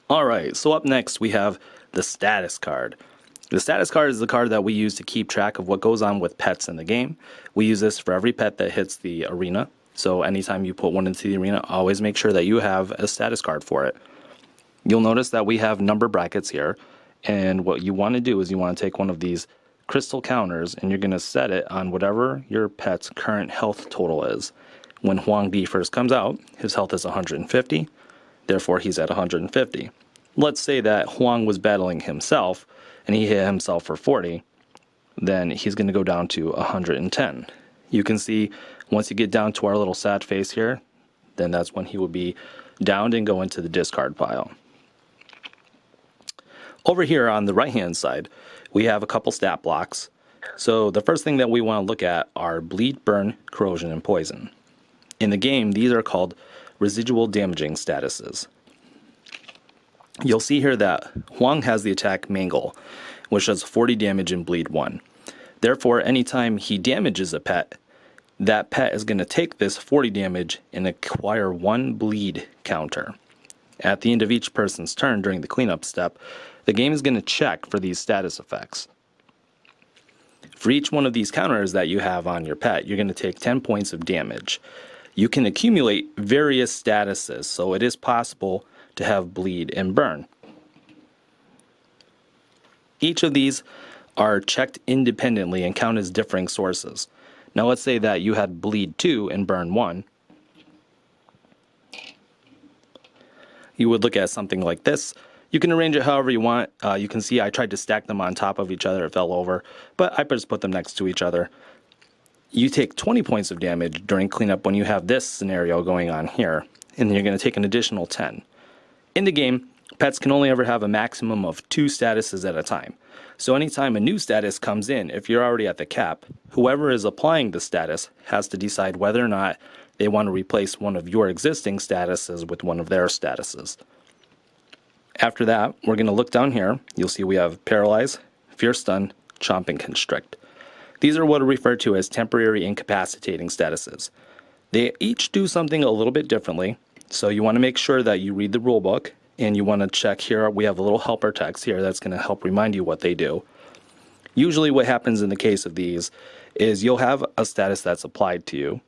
Alright, so up next we have the status card. The status card is the card that we use to keep track of what goes on with pets in the game. We use this for every pet that hits the arena. So anytime you put one into the arena, always make sure that you have a status card for it. You'll notice that we have number brackets here. And what you want to do is you want to take one of these crystal counters and you're going to set it on whatever your pet's current health total is. When Huang Di first comes out, his health is 150. Therefore, he's at 150. Let's say that Huang was battling himself and he hit himself for 40, then he's going to go down to 110. You can see once you get down to our little sad face here, then that's when he will be downed and go into the discard pile. Over here on the right hand side, we have a couple stat blocks. So the first thing that we want to look at are bleed, burn, corrosion, and poison. In the game, these are called residual damaging statuses. You'll see here that Huang has the attack Mangle, which does 40 damage and bleed 1. Therefore, anytime he damages a pet, that pet is going to take this 40 damage and acquire 1 bleed counter. At the end of each person's turn during the cleanup step, the game is going to check for these status effects. For each one of these counters that you have on your pet, you're going to take 10 points of damage. You can accumulate various statuses, so it is possible to have bleed and burn. Each of these are checked independently and count as differing sources. Now let's say that you had bleed 2 and burn 1. You would look at something like this. You can arrange it however you want. You can see I tried to stack them on top of each other, it fell over, but I just put them next to each other. You take 20 points of damage during cleanup when you have this scenario going on here, and then you're going to take an additional 10. In the game, pets can only ever have a maximum of 2 statuses at a time. So anytime a new status comes in, if you're already at the cap, whoever is applying the status has to decide whether or not they want to replace one of your existing statuses with one of their statuses. After that, we're going to look down here. You'll see we have Paralyze, Fear Stun, Chomp, and Constrict. These are what are referred to as temporary incapacitating statuses. They each do something a little bit differently, so you want to make sure that you read the rulebook, and you want to check here. We have a little helper text here that's going to help remind you what they do. Usually what happens in the case of these is you'll have a status that's applied to you,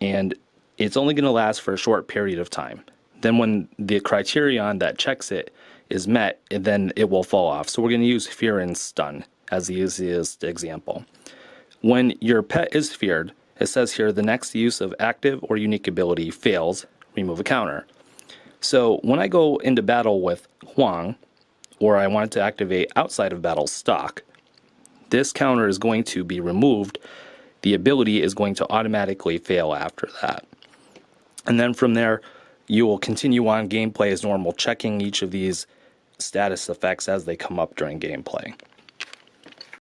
and it's only going to last for a short period of time. Then when the criterion that checks it is met, then it will fall off. So we're going to use Fear and Stun as the easiest example. When your pet is feared, it says here the next use of active or unique ability fails, remove a counter. So when I go into battle with Huang, or I want to activate outside of battle stock, this counter is going to be removed. The ability is going to automatically fail after that. And then from there, you will continue on gameplay as normal, checking each of these status effects as they come up during gameplay.